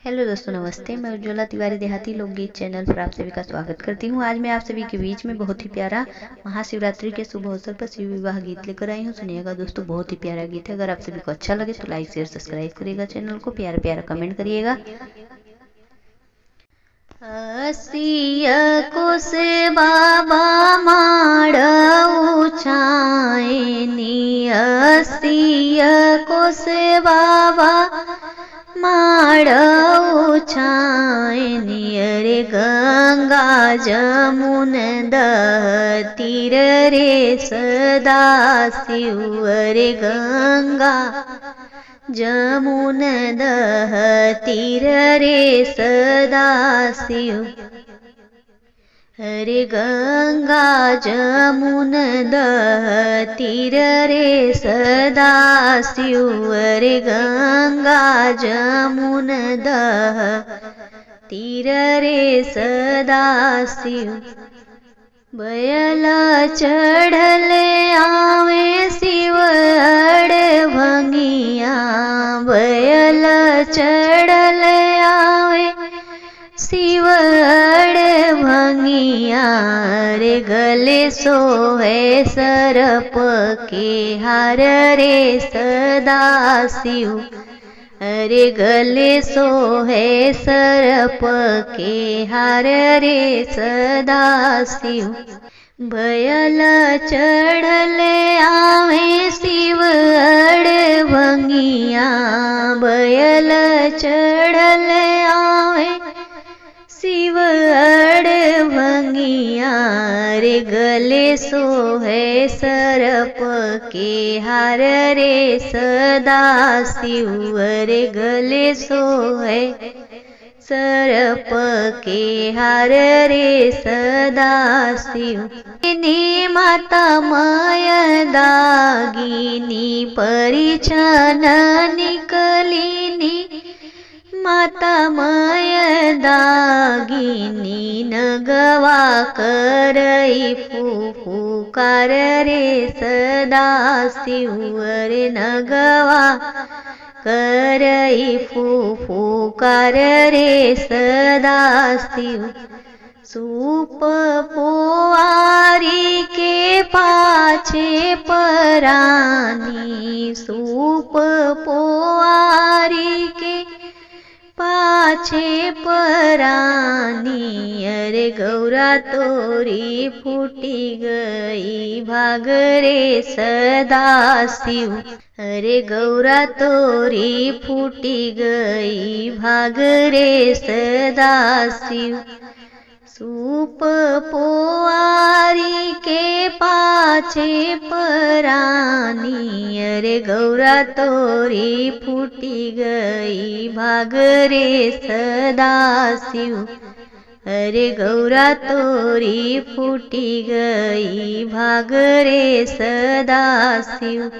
Hello दोस्तों, नमस्ते। मैं उज्ज्वला तिवारी देहाती लोकगीत चैनल पर आप सभी का स्वागत करती हूँ। आज मैं आप सभी के बीच में बहुत ही प्यारा महाशिवरात्रि के शुभ अवसर पर शिव विवाह गीत लेकर आई हूँ। सुनिएगा दोस्तों, बहुत ही प्यारा गीत है। अगर आप सभी को अच्छा लगे तो लाइक शेयर सब्सक्राइब करिएगा, चैनल को प्यारा प्यारा कमेंट करिएगा। हसिया को से बाबा माड़ ऊंचाएनी, हसिया को से बाबा माड़ ऊंचाएनी। अरे गंगा जमुन दह तीर रे सदा शिव, अरे गंगा जमुन दह तीर रे सदा शिव। हरे गंगा जमुन दह तीर रे सदा शिव, अरे गंगा जमुन दह तीर रे सदा शिव। बयल चढ़ले आवे शिव अड़ भंगिया, बयल चढ़ले आवे शिव अड़ भंगिया। रे गले सोहे सरप के हार रे सदा शिव, अरे गले सोहे सरप के हार रे सदा शिव। बयल चढ़ले आवे शिव अड़ भंगिया, बयल चढ़ले आवे शिव अड़ भंगिया। रे गले सोहे सरप के हार रे सदा शिव, अरे गले सोहे सरप के हार रे सदा शिव। नी माता माय दागिनी परिछन निकलिनी, माता माय दागिनी नगवा करई फुफुकार रे सदा शिव, अरे नगवा करई फुफुकार रे सदा शिव। सूप पोवारी के पाछे परानी, सूप पोवारी के पाछे परानी। अरे गौरा तोरी फूटी गई भाग रे सदा शिव, अरे गौरा तोरी फूटी गई भाग रे सदा शिव। सूप पोवारी के पाछे परानी, अरे गौरा तोरी फूटी गई भाग रे सदा शिव, अरे गौरा तोरी फूटी गई भाग रे सदा शिव।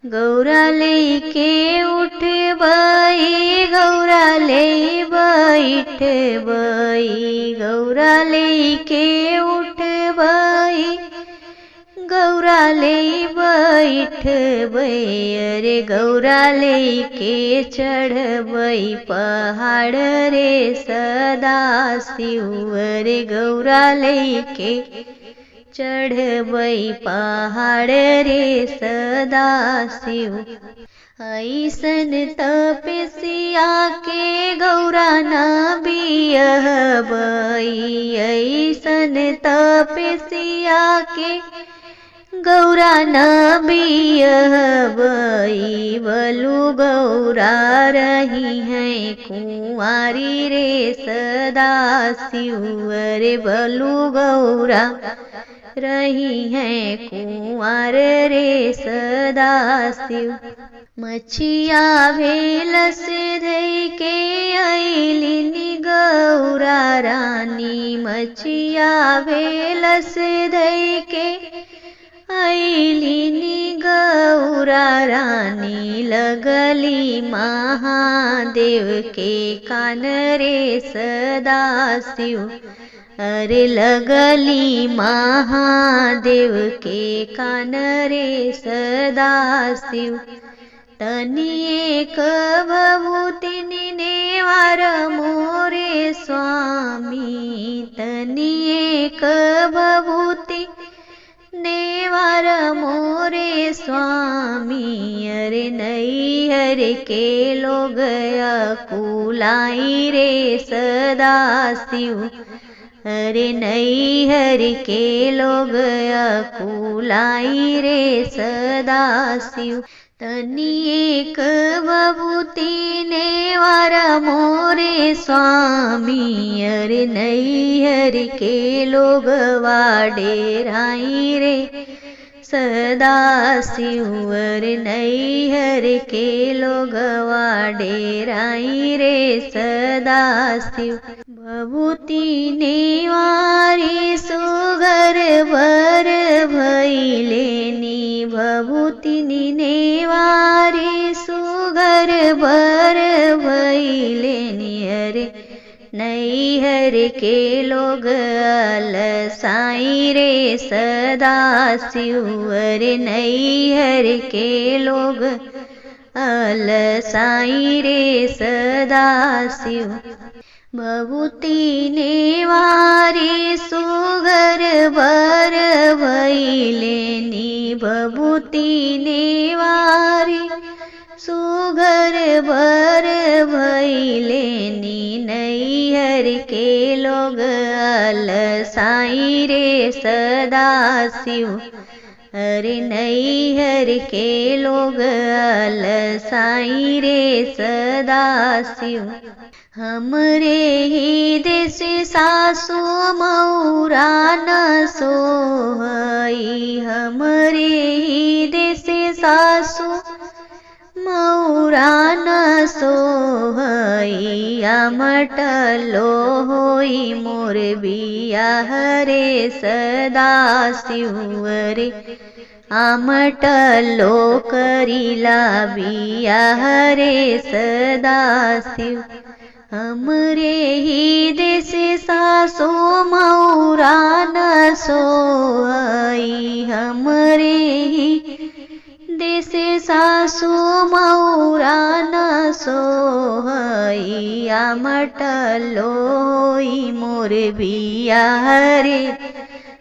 गौरा लेके उठ बई, गौरा ले बैठ बई, गौरा लेके उठ बई, गौरा ले बैठ बई। अरे गौरा लेके चढ़ बई पहाड़ रे सदा शिव, अरे गौरा लेके चढ़ बई पहाड़ रे सदा शिव। ऐसन तपस्या के गौरा न बियह बई, ऐसन तपस्या के गौरा न बियह बई। बलु गौरा रही है कुंवारी रे सदा शिव, अरे बलु गौरा रही है कुंवर रे सदा शिव। मछिया भेल से धई के अइलिनी गौरा रानी, मछिया भेल से धई के अइलिनी गौरा रानी। लगली महादेव के कान रे सदा शिव, अरे लगली महादेव के कान रे सदा शिव। तनी एक भभूति नेवार मोरे स्वामी, तनी एक भभूति नेवार मोरे स्वामी। अरे नैहर के लोग अकुलाई रे सदा शिव, अरे नैहर के लोग अकुलाई रे सदा शिव। तनी एक भभूति नेवार मोरे स्वामी, अरे नैहर के लोग वाडेराई रे सदा शिव, अरे नैहर के लोग वाडेराई रे सदा शिव। भभूति नेवारी सुगर बर भैलेनी, भभूति नेवारी सुगर बर भैलेनी। अरे नैहर के लोग अलसाई रे सदा शिव, अरे नैहर के लोग अलसाई रे सदा शिव। भभूति नेवारी सुगर बर भैलेनी, भभूति नेवारी सुगर बर भैलेनी। नैहर के लोग अलसाई रे सदा शिव, अरे नैहर के लोग अलसाई रे सदा शिव। हमरे ही देश सासु मौरा न सोहई, हमरे ही देश सासु मौरा न सोहई। अमटलो होई मोर बियाह रे सदा शिव, अरे आमटलो करिला बियाह रे सदा शिव। हमरे ही देश सासु मौरा न सोहई, हमरे ही देश सासु मौरा न सोहई। आमटलो होई मोर बियाह रे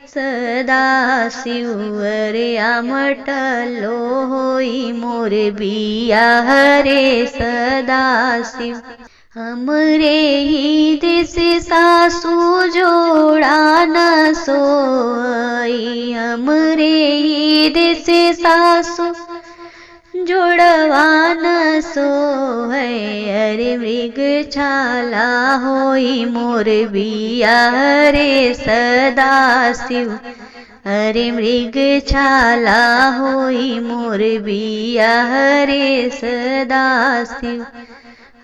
सदा शिव, अरे आमटलो होई मोर बियाह रे सदा शिव। हमरे ही देश सासु जोड़ा न सोई, हमरे ही देश सासु जोड़वा न सोहै। अरे मृगछाला होई मोर बियाह रे सदा शिव, अरे मृगछाला होई मोर बियाह रे सदा शिव।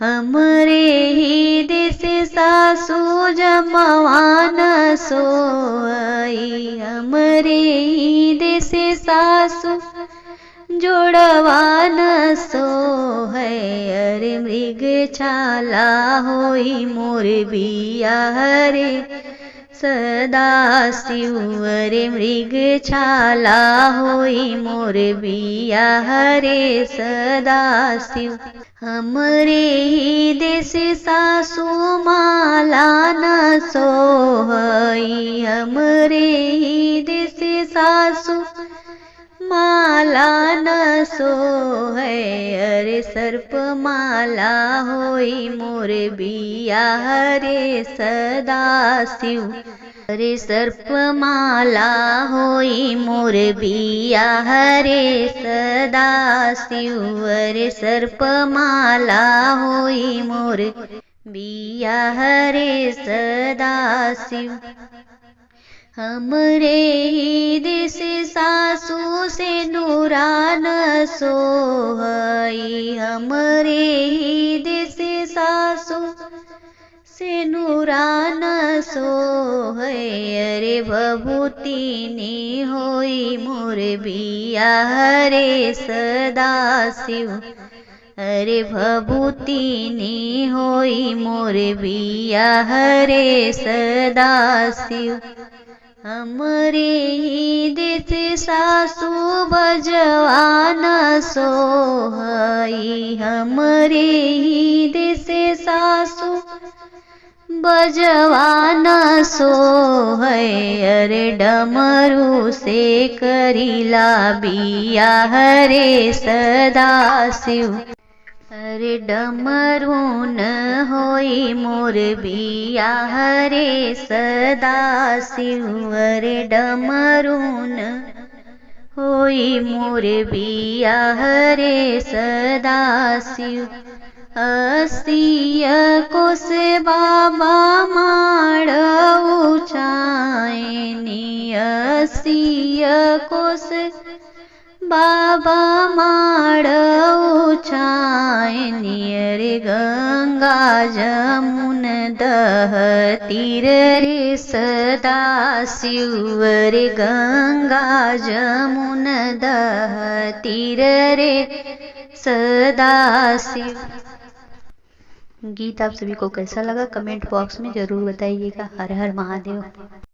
हमरे ही देश सासु जमवा न सोई, हमरे ही देश सासु जोड़वा न सोहै। अरे मृगछाला होई मोर बियाह रे सदा शिव, अरे मृगछाला होई मोर बियाह रे सदा शिव। हमरे ही देश सासु माला न सोहई, हमरे ही देश सासु माला न सोहै। अरे सर्प माला होई मोर बियाह रे सदा शिव, अरे सर्प माला होई मोर बियाह रे सदा शिव, अरे सर्प माला होई मोर बियाह रे सदा शिव। हमरे ही देश सासु से नूरा न सोहई, हमरे ही देश सासु से नूरा न सोहै। अरे भभूतिनी होई मोर बियाह रे सदा शिव, अरे भभूतिनी होई मोर बियाह रे सदा शिव। हमरे ही देश सासु बजवान सोहई, हमरे ही देश सासु बजवान सोहै। अरे डमरू से करीला बियाह रे सदाशिव, अरे डमरू न होई मोर बियाह रे सदाशिव, अरे डमरू न होई मोर बियाह रे सदाशिव। 80 कोस बाबा माड़ उचायनी, 80 कोस बाबा माड़ उचायनी। अरे गंगा जमुन दह तीर रे सदाशिव, अरे गंगा जमुन दह तीर रे सदाशिव। गीत आप सभी को कैसा लगा कमेंट बॉक्स में जरूर बताइएगा। हर हर महादेव।